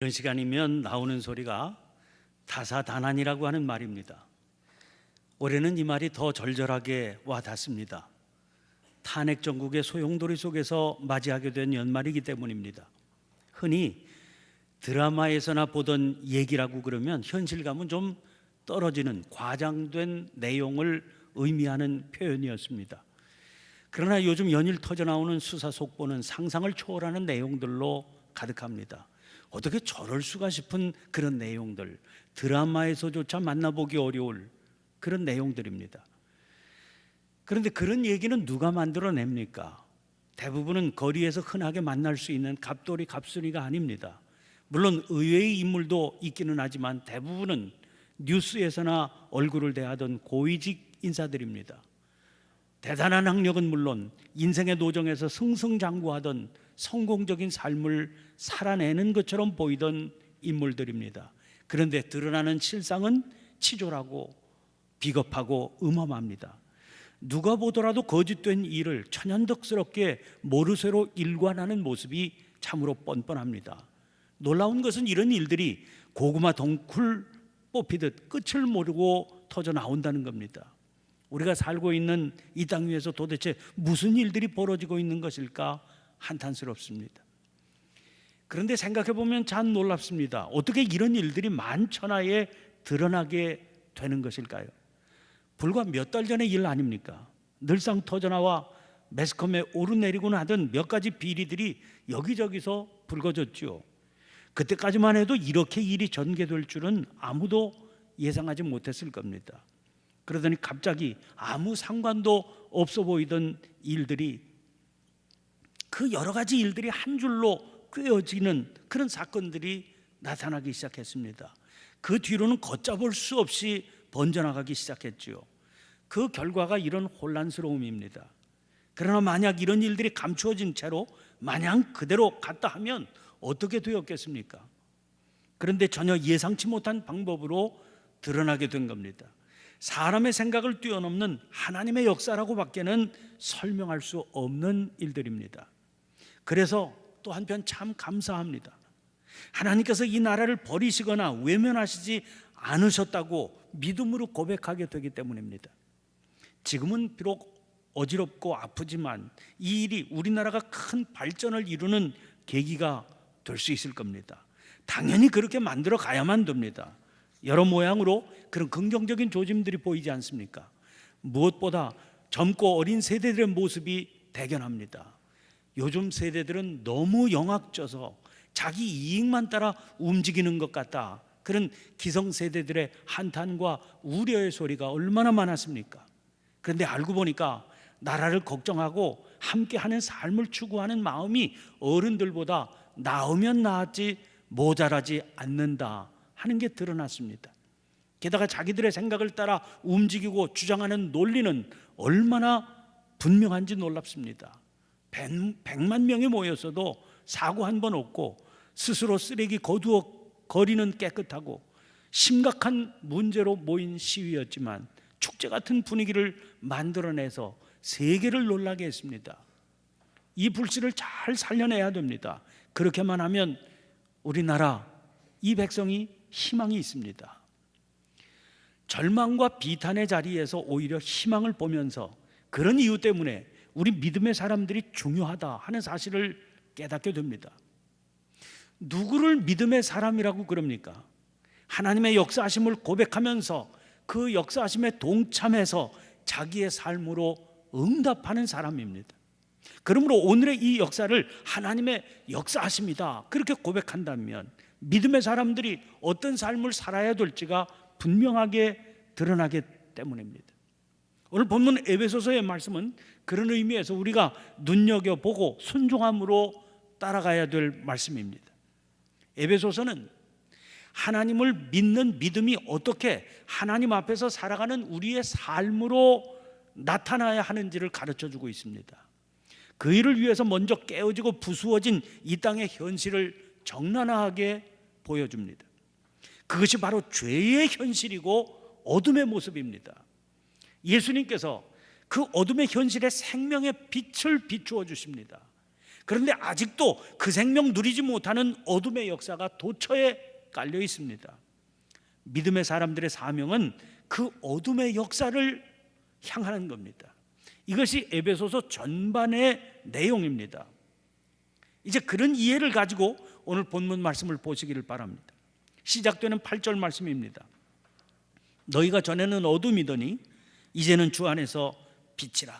이런 시간이면 나오는 소리가 다사다난이라고 하는 말입니다. 올해는 이 말이 더 절절하게 와 닿습니다. 탄핵 정국의 소용돌이 속에서 맞이하게 된 연말이기 때문입니다. 흔히 드라마에서나 보던 얘기라고 그러면 현실감은 좀 떨어지는 과장된 내용을 의미하는 표현이었습니다. 그러나 요즘 연일 터져나오는 수사 속보는 상상을 초월하는 내용들로 가득합니다. 어떻게 저럴 수가 싶은 그런 내용들, 드라마에서조차 만나보기 어려울 그런 내용들입니다. 그런데 그런 얘기는 누가 만들어냅니까? 대부분은 거리에서 흔하게 만날 수 있는 갑돌이 갑순이가 아닙니다. 물론 의외의 인물도 있기는 하지만 대부분은 뉴스에서나 얼굴을 대하던 고위직 인사들입니다. 대단한 학력은 물론 인생의 노정에서 승승장구하던 성공적인 삶을 살아내는 것처럼 보이던 인물들입니다. 그런데 드러나는 실상은 치졸하고 비겁하고 음험합니다. 누가 보더라도 거짓된 일을 천연덕스럽게 모르쇠로 일관하는 모습이 참으로 뻔뻔합니다. 놀라운 것은 이런 일들이 고구마 덩쿨 뽑히듯 끝을 모르고 터져 나온다는 겁니다. 우리가 살고 있는 이 땅 위에서 도대체 무슨 일들이 벌어지고 있는 것일까 한탄스럽습니다. 그런데 생각해 보면 참 놀랍습니다. 어떻게 이런 일들이 만천하에 드러나게 되는 것일까요? 불과 몇 달 전의 일 아닙니까? 늘상 터져나와 매스컴에 오르내리고는 하던 몇 가지 비리들이 여기저기서 불거졌죠. 그때까지만 해도 이렇게 일이 전개될 줄은 아무도 예상하지 못했을 겁니다. 그러더니 갑자기 아무 상관도 없어 보이던 일들이, 그 여러 가지 일들이 한 줄로 꿰어지는 그런 사건들이 나타나기 시작했습니다. 그 뒤로는 걷잡을 수 없이 번져나가기 시작했죠. 그 결과가 이런 혼란스러움입니다. 그러나 만약 이런 일들이 감추어진 채로 마냥 그대로 갔다 하면 어떻게 되었겠습니까? 그런데 전혀 예상치 못한 방법으로 드러나게 된 겁니다. 사람의 생각을 뛰어넘는 하나님의 역사라고 밖에는 설명할 수 없는 일들입니다. 그래서 또 한편 참 감사합니다. 하나님께서 이 나라를 버리시거나 외면하시지 않으셨다고 믿음으로 고백하게 되기 때문입니다. 지금은 비록 어지럽고 아프지만 이 일이 우리나라가 큰 발전을 이루는 계기가 될 수 있을 겁니다. 당연히 그렇게 만들어 가야만 됩니다. 여러 모양으로 그런 긍정적인 조짐들이 보이지 않습니까? 무엇보다 젊고 어린 세대들의 모습이 대견합니다. 요즘 세대들은 너무 영악져서 자기 이익만 따라 움직이는 것 같다, 그런 기성세대들의 한탄과 우려의 소리가 얼마나 많았습니까? 그런데 알고 보니까 나라를 걱정하고 함께하는 삶을 추구하는 마음이 어른들보다 나으면 나았지 모자라지 않는다 하는 게 드러났습니다. 게다가 자기들의 생각을 따라 움직이고 주장하는 논리는 얼마나 분명한지 놀랍습니다. 100만 명이 모였어도 사고 한 번 없고 스스로 쓰레기 거두어 거리는 깨끗하고 심각한 문제로 모인 시위였지만 축제 같은 분위기를 만들어내서 세계를 놀라게 했습니다. 이 불씨를 잘 살려내야 됩니다. 그렇게만 하면 우리나라, 이 백성이 희망이 있습니다. 절망과 비탄의 자리에서 오히려 희망을 보면서 그런 이유 때문에 우리 믿음의 사람들이 중요하다 하는 사실을 깨닫게 됩니다. 누구를 믿음의 사람이라고 그럽니까? 하나님의 역사하심을 고백하면서 그 역사하심에 동참해서 자기의 삶으로 응답하는 사람입니다. 그러므로 오늘의 이 역사를 하나님의 역사하심이다 그렇게 고백한다면 믿음의 사람들이 어떤 삶을 살아야 될지가 분명하게 드러나기 때문입니다. 오늘 본문 에베소서의 말씀은 그런 의미에서 우리가 눈여겨보고 순종함으로 따라가야 될 말씀입니다. 에베소서는 하나님을 믿는 믿음이 어떻게 하나님 앞에서 살아가는 우리의 삶으로 나타나야 하는지를 가르쳐주고 있습니다. 그 일을 위해서 먼저 깨어지고 부수어진 이 땅의 현실을 적나라하게 보여줍니다. 그것이 바로 죄의 현실이고 어둠의 모습입니다. 예수님께서 그 어둠의 현실에 생명의 빛을 비추어 주십니다. 그런데 아직도 그 생명 누리지 못하는 어둠의 역사가 도처에 깔려 있습니다. 믿음의 사람들의 사명은 그 어둠의 역사를 향하는 겁니다. 이것이 에베소서 전반의 내용입니다. 이제 그런 이해를 가지고 오늘 본문 말씀을 보시기를 바랍니다. 시작되는 8절 말씀입니다. 너희가 전에는 어둠이더니 이제는 주 안에서 빛이라.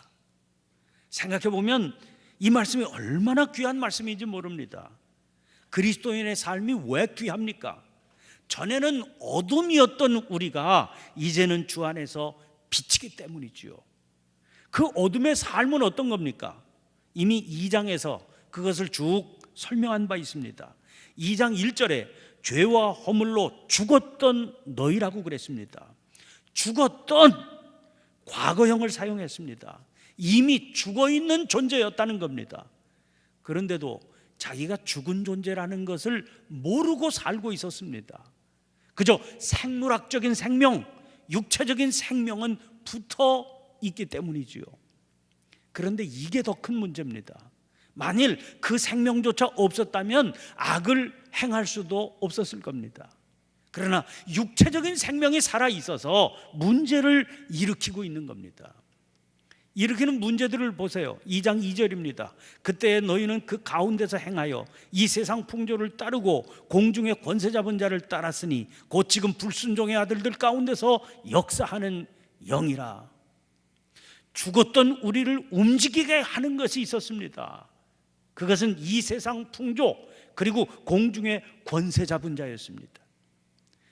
생각해 보면 이 말씀이 얼마나 귀한 말씀인지 모릅니다. 그리스도인의 삶이 왜 귀합니까? 전에는 어둠이었던 우리가 이제는 주 안에서 빛이기 때문이지요. 그 어둠의 삶은 어떤 겁니까? 이미 2장에서 그것을 쭉 설명한 바 있습니다. 2장 1절에 죄와 허물로 죽었던 너희라고 그랬습니다. 죽었던 과거형을 사용했습니다. 이미 죽어있는 존재였다는 겁니다. 그런데도 자기가 죽은 존재라는 것을 모르고 살고 있었습니다. 그저 생물학적인 생명, 육체적인 생명은 붙어 있기 때문이지요. 그런데 이게 더 큰 문제입니다. 만일 그 생명조차 없었다면 악을 행할 수도 없었을 겁니다. 그러나 육체적인 생명이 살아있어서 문제를 일으키고 있는 겁니다. 일으키는 문제들을 보세요. 2장 2절입니다. 그때 너희는 그 가운데서 행하여 이 세상 풍조를 따르고 공중의 권세 잡은 자를 따랐으니 곧 지금 불순종의 아들들 가운데서 역사하는 영이라. 죽었던 우리를 움직이게 하는 것이 있었습니다. 그것은 이 세상 풍조 그리고 공중의 권세 잡은 자였습니다.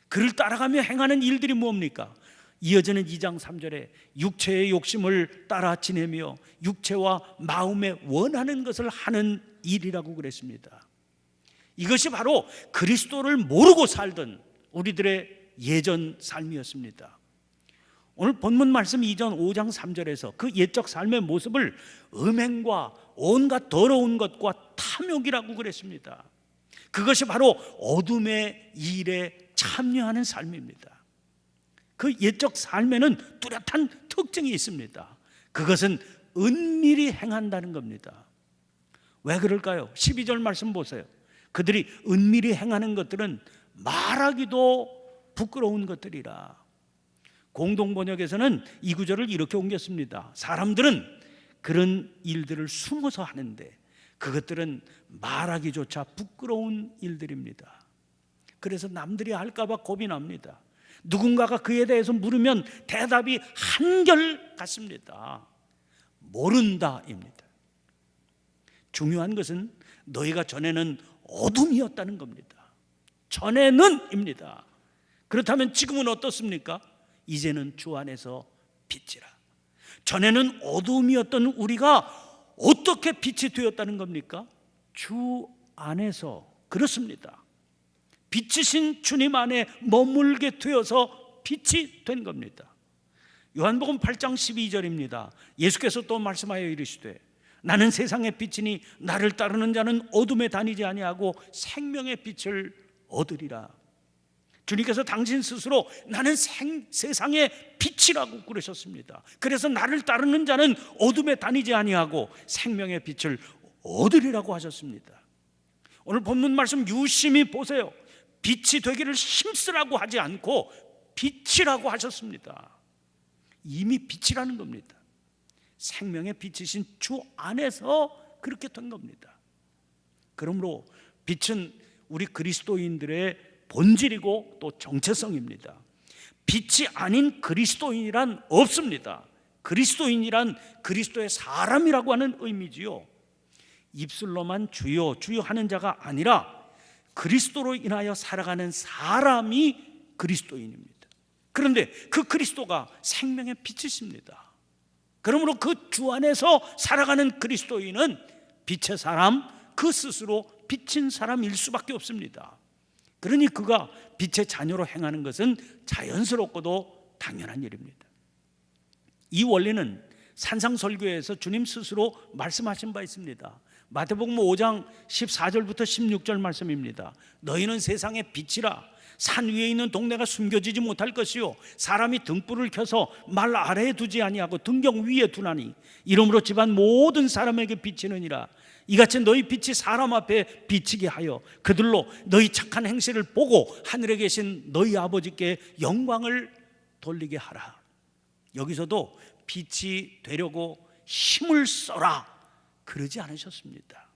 그를 따라가며 행하는 일들이 뭡니까? 이어지는 2장 3절에 육체의 욕심을 따라 지내며 육체와 마음에 원하는 것을 하는 일이라고 그랬습니다. 이것이 바로 그리스도를 모르고 살던 우리들의 예전 삶이었습니다. 오늘 본문 말씀 2장 5장 3절에서 그 옛적 삶의 모습을 음행과 온갖 더러운 것과 탐욕이라고 그랬습니다. 그것이 바로 어둠의 일에 참여하는 삶입니다. 그 옛적 삶에는 뚜렷한 특징이 있습니다. 그것은 은밀히 행한다는 겁니다. 왜 그럴까요? 12절 말씀 보세요. 그들이 은밀히 행하는 것들은 말하기도 부끄러운 것들이라. 공동번역에서는 이 구절을 이렇게 옮겼습니다. 사람들은 그런 일들을 숨어서 하는데 그것들은 말하기조차 부끄러운 일들입니다. 그래서 남들이 알까봐 겁이 납니다. 누군가가 그에 대해서 물으면 대답이 한결 같습니다. 모른다입니다. 중요한 것은 너희가 전에는 어둠이었다는 겁니다. 전에는입니다. 그렇다면 지금은 어떻습니까? 이제는 주 안에서 빛이라. 전에는 어둠이었던 우리가 어떻게 빛이 되었다는 겁니까? 주 안에서. 그렇습니다. 빛이신 주님 안에 머물게 되어서 빛이 된 겁니다. 요한복음 8장 12절입니다. 예수께서 또 말씀하여 이르시되 나는 세상의 빛이니 나를 따르는 자는 어둠에 다니지 아니하고 생명의 빛을 얻으리라. 주님께서 당신 스스로 나는 세상의 빛이라고 그러셨습니다. 그래서 나를 따르는 자는 어둠에 다니지 아니하고 생명의 빛을 얻으리라고 하셨습니다. 오늘 본문 말씀 유심히 보세요. 빛이 되기를 힘쓰라고 하지 않고 빛이라고 하셨습니다. 이미 빛이라는 겁니다. 생명의 빛이신 주 안에서 그렇게 된 겁니다. 그러므로 빛은 우리 그리스도인들의 본질이고 또 정체성입니다. 빛이 아닌 그리스도인이란 없습니다. 그리스도인이란 그리스도의 사람이라고 하는 의미지요. 입술로만 주여 주여 하는 자가 아니라 그리스도로 인하여 살아가는 사람이 그리스도인입니다. 그런데 그 그리스도가 생명의 빛이십니다. 그러므로 그 주 안에서 살아가는 그리스도인은 빛의 사람, 그 스스로 빛인 사람일 수밖에 없습니다. 그러니 그가 빛의 자녀로 행하는 것은 자연스럽고도 당연한 일입니다. 이 원리는 산상설교에서 주님 스스로 말씀하신 바 있습니다. 마태복음 5장 14절부터 16절 말씀입니다. 너희는 세상의 빛이라. 산 위에 있는 동네가 숨겨지지 못할 것이요 사람이 등불을 켜서 말 아래에 두지 아니하고 등경 위에 두나니 이러므로 집안 모든 사람에게 비치느니라. 이같이 너희 빛이 사람 앞에 비치게 하여 그들로 너희 착한 행실을 보고 하늘에 계신 너희 아버지께 영광을 돌리게 하라. 여기서도 빛이 되려고 힘을 써라 그러지 않으셨습니다.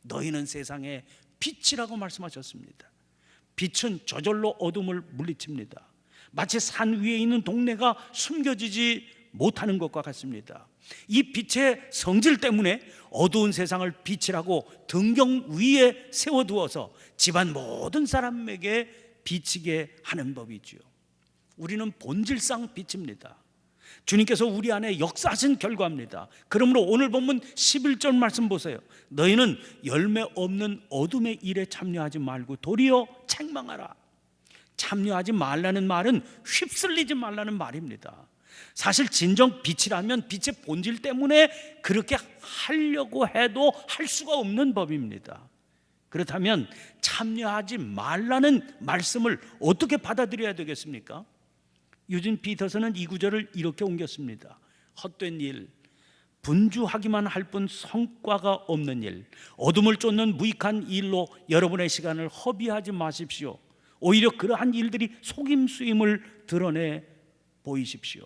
너희는 세상의 빛이라고 말씀하셨습니다. 빛은 저절로 어둠을 물리칩니다. 마치 산 위에 있는 동네가 숨겨지지 못하는 것과 같습니다. 이 빛의 성질 때문에 어두운 세상을 빛이라고 등경 위에 세워두어서 집안 모든 사람에게 비치게 하는 법이지요. 우리는 본질상 빛입니다. 주님께서 우리 안에 역사하신 결과입니다. 그러므로 오늘 본문 11절 말씀 보세요. 너희는 열매 없는 어둠의 일에 참여하지 말고 도리어 책망하라. 참여하지 말라는 말은 휩쓸리지 말라는 말입니다. 사실 진정 빛이라면 빛의 본질 때문에 그렇게 하려고 해도 할 수가 없는 법입니다. 그렇다면 참여하지 말라는 말씀을 어떻게 받아들여야 되겠습니까? 유진 피터슨은 이 구절을 이렇게 옮겼습니다. 헛된 일, 분주하기만 할 뿐 성과가 없는 일, 어둠을 쫓는 무익한 일로 여러분의 시간을 허비하지 마십시오. 오히려 그러한 일들이 속임수임을 드러내 보이십시오.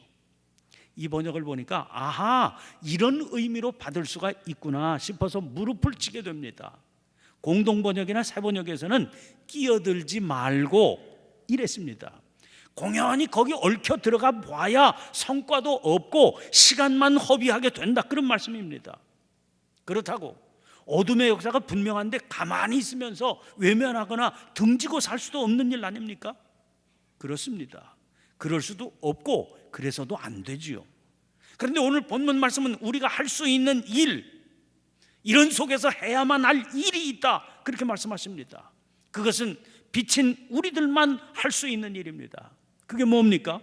이 번역을 보니까 아하, 이런 의미로 받을 수가 있구나 싶어서 무릎을 치게 됩니다. 공동 번역이나 새 번역에서는 끼어들지 말고 이랬습니다. 공연히 거기 얽혀 들어가 봐야 성과도 없고 시간만 허비하게 된다, 그런 말씀입니다. 그렇다고 어둠의 역사가 분명한데 가만히 있으면서 외면하거나 등지고 살 수도 없는 일 아닙니까? 그렇습니다. 그럴 수도 없고 그래서도 안 되지요. 그런데 오늘 본문 말씀은 우리가 할 수 있는 일, 이런 속에서 해야만 할 일이 있다, 그렇게 말씀하십니다. 그것은 빛인 우리들만 할 수 있는 일입니다. 그게 뭡니까?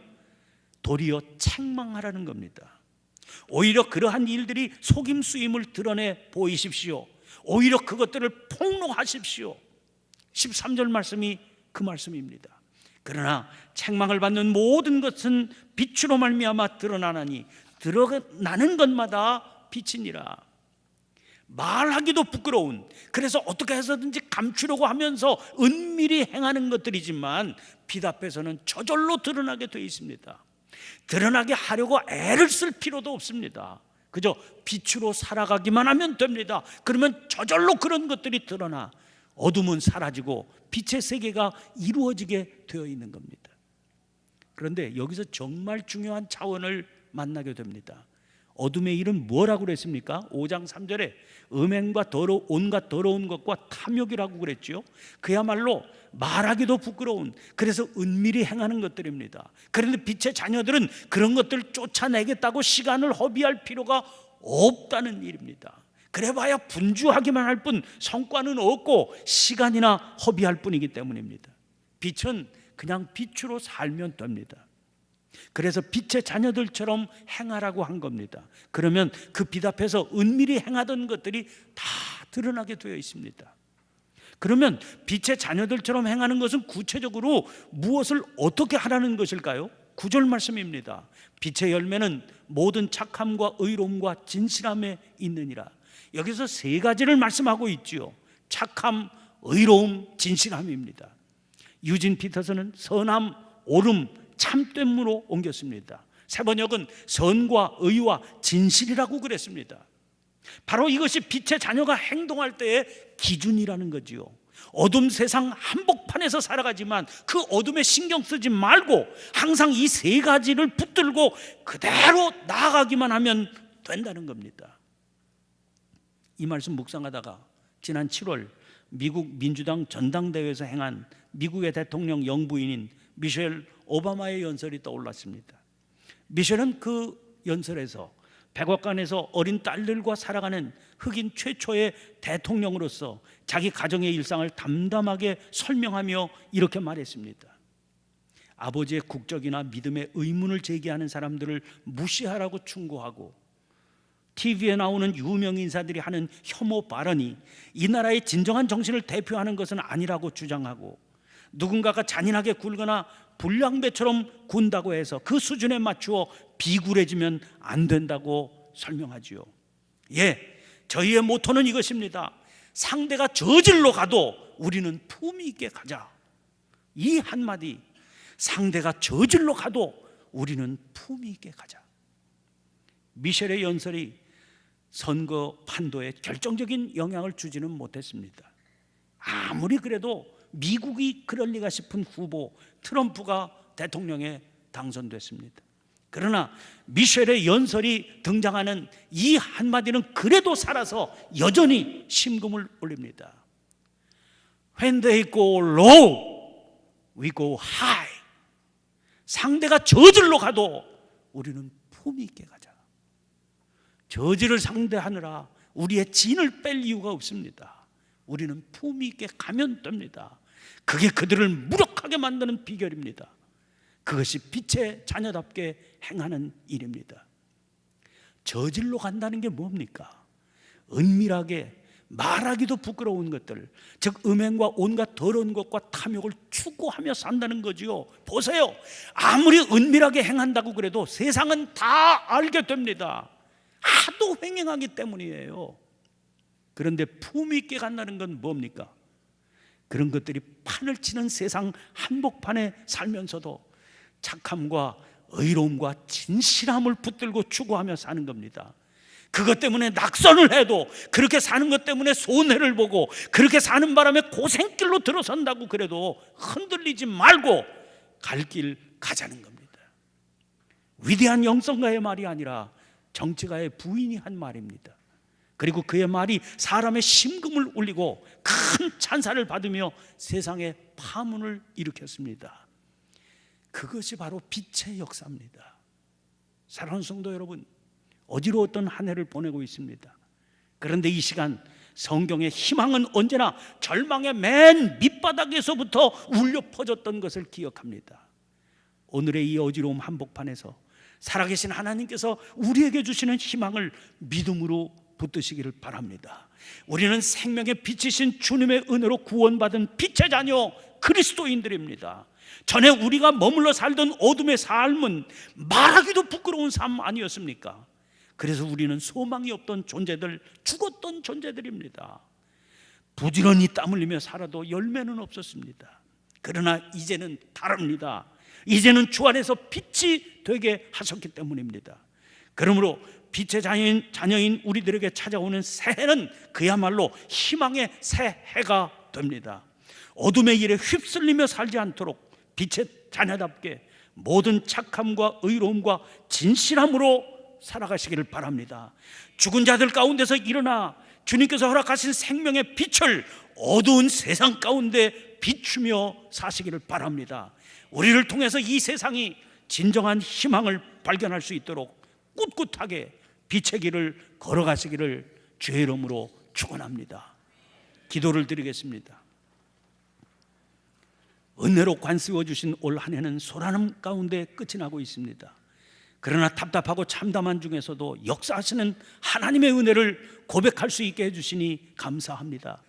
도리어 책망하라는 겁니다. 오히려 그러한 일들이 속임수임을 드러내 보이십시오. 오히려 그것들을 폭로하십시오. 13절 말씀이 그 말씀입니다. 그러나 책망을 받는 모든 것은 빛으로 말미암아 드러나나니 드러나는 것마다 빛이니라. 말하기도 부끄러운, 그래서 어떻게 해서든지 감추려고 하면서 은밀히 행하는 것들이지만 빛 앞에서는 저절로 드러나게 되어 있습니다. 드러나게 하려고 애를 쓸 필요도 없습니다. 그저 빛으로 살아가기만 하면 됩니다. 그러면 저절로 그런 것들이 드러나 어둠은 사라지고 빛의 세계가 이루어지게 되어 있는 겁니다. 그런데 여기서 정말 중요한 차원을 만나게 됩니다. 어둠의 일은 뭐라고 그랬습니까? 5장 3절에 음행과 온갖 더러운 것과 탐욕이라고 그랬죠. 그야말로 말하기도 부끄러운, 그래서 은밀히 행하는 것들입니다. 그런데 빛의 자녀들은 그런 것들을 쫓아내겠다고 시간을 허비할 필요가 없다는 일입니다. 그래봐야 분주하기만 할 뿐 성과는 없고 시간이나 허비할 뿐이기 때문입니다. 빛은 그냥 빛으로 살면 됩니다. 그래서 빛의 자녀들처럼 행하라고 한 겁니다. 그러면 그 빛 앞에서 은밀히 행하던 것들이 다 드러나게 되어 있습니다. 그러면 빛의 자녀들처럼 행하는 것은 구체적으로 무엇을 어떻게 하라는 것일까요? 9절 말씀입니다. 빛의 열매는 모든 착함과 의로움과 진실함에 있느니라. 여기서 세 가지를 말씀하고 있지요. 착함, 의로움, 진실함입니다. 유진 피터슨은 선함, 옳음, 참됨으로 옮겼습니다. 새 번역은 선과 의와 진실이라고 그랬습니다. 바로 이것이 빛의 자녀가 행동할 때의 기준이라는 거지요. 어둠 세상 한복판에서 살아가지만 그 어둠에 신경 쓰지 말고 항상 이 세 가지를 붙들고 그대로 나아가기만 하면 된다는 겁니다. 이 말씀 묵상하다가 지난 7월 미국 민주당 전당대회에서 행한 미국의 대통령 영부인인 미셸 오바마의 연설이 떠올랐습니다. 미셸은 그 연설에서 백악관에서 어린 딸들과 살아가는 흑인 최초의 대통령으로서 자기 가정의 일상을 담담하게 설명하며 이렇게 말했습니다. 아버지의 국적이나 믿음의 의문을 제기하는 사람들을 무시하라고 충고하고 TV에 나오는 유명 인사들이 하는 혐오 발언이 이 나라의 진정한 정신을 대표하는 것은 아니라고 주장하고 누군가가 잔인하게 굴거나 불량배처럼 군다고 해서 그 수준에 맞추어 비굴해지면 안 된다고 설명하지요. 예, 저희의 모토는 이것입니다. 상대가 저질로 가도 우리는 품위 있게 가자. 이 한마디, 상대가 저질로 가도 우리는 품위 있게 가자. 미셸의 연설이 선거 판도에 결정적인 영향을 주지는 못했습니다. 아무리 그래도 미국이 그럴 리가 싶은 후보 트럼프가 대통령에 당선됐습니다. 그러나 미셸의 연설이 등장하는 이 한마디는 그래도 살아서 여전히 심금을 울립니다. When they go low, we go high. 상대가 저질로 가도 우리는 품위 있게 가자. 저질을 상대하느라 우리의 진을 뺄 이유가 없습니다. 우리는 품위 있게 가면 됩니다. 그게 그들을 무력하게 만드는 비결입니다. 그것이 빛의 자녀답게 행하는 일입니다. 저질로 간다는 게 뭡니까? 은밀하게 말하기도 부끄러운 것들, 즉 음행과 온갖 더러운 것과 탐욕을 추구하며 산다는 거지요. 보세요, 아무리 은밀하게 행한다고 그래도 세상은 다 알게 됩니다. 하도 횡행하기 때문이에요. 그런데 품위 있게 간다는 건 뭡니까? 그런 것들이 판을 치는 세상 한복판에 살면서도 착함과 의로움과 진실함을 붙들고 추구하며 사는 겁니다. 그것 때문에 낙선을 해도, 그렇게 사는 것 때문에 손해를 보고, 그렇게 사는 바람에 고생길로 들어선다고 그래도 흔들리지 말고 갈 길 가자는 겁니다. 위대한 영성가의 말이 아니라 정치가의 부인이 한 말입니다. 그리고 그의 말이 사람의 심금을 울리고 큰 찬사를 받으며 세상에 파문을 일으켰습니다. 그것이 바로 빛의 역사입니다. 사랑하는 성도 여러분, 어지러웠던 한 해를 보내고 있습니다. 그런데 이 시간 성경의 희망은 언제나 절망의 맨 밑바닥에서부터 울려 퍼졌던 것을 기억합니다. 오늘의 이 어지러움 한복판에서 살아계신 하나님께서 우리에게 주시는 희망을 믿음으로 붙드시기를 바랍니다. 우리는 생명의 빛이신 주님의 은혜로 구원받은 빛의 자녀 그리스도인들입니다. 전에 우리가 머물러 살던 어둠의 삶은 말하기도 부끄러운 삶 아니었습니까? 그래서 우리는 소망이 없던 존재들, 죽었던 존재들입니다. 부지런히 땀 흘리며 살아도 열매는 없었습니다. 그러나 이제는 다릅니다. 이제는 주 안에서 빛이 되게 하셨기 때문입니다. 그러므로 빛의 자녀인 우리들에게 찾아오는 새해는 그야말로 희망의 새해가 됩니다. 어둠의 일에 휩쓸리며 살지 않도록 빛의 자녀답게 모든 착함과 의로움과 진실함으로 살아가시기를 바랍니다. 죽은 자들 가운데서 일어나 주님께서 허락하신 생명의 빛을 어두운 세상 가운데 비추며 사시기를 바랍니다. 우리를 통해서 이 세상이 진정한 희망을 발견할 수 있도록 꿋꿋하게 빛의 길을 걸어가시기를 주의 이름으로 축원합니다. 기도를 드리겠습니다. 은혜로 관쓰워 주신 올 한 해는 소란함 가운데 끝이 나고 있습니다. 그러나 답답하고 참담한 중에서도 역사하시는 하나님의 은혜를 고백할 수 있게 해주시니 감사합니다.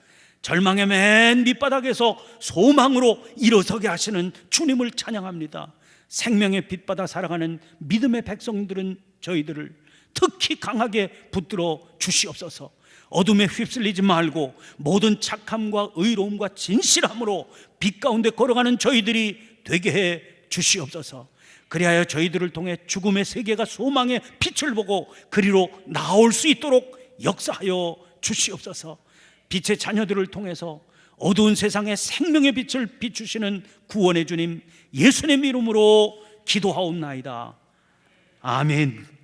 절망의 맨 밑바닥에서 소망으로 일어서게 하시는 주님을 찬양합니다. 생명의 빛받아 살아가는 믿음의 백성들은 저희들을 특히 강하게 붙들어 주시옵소서. 어둠에 휩쓸리지 말고 모든 착함과 의로움과 진실함으로 빛 가운데 걸어가는 저희들이 되게 해 주시옵소서. 그리하여 저희들을 통해 죽음의 세계가 소망의 빛을 보고 그리로 나올 수 있도록 역사하여 주시옵소서. 빛의 자녀들을 통해서 어두운 세상에 생명의 빛을 비추시는 구원의 주님 예수님 이름으로 기도하옵나이다. 아멘.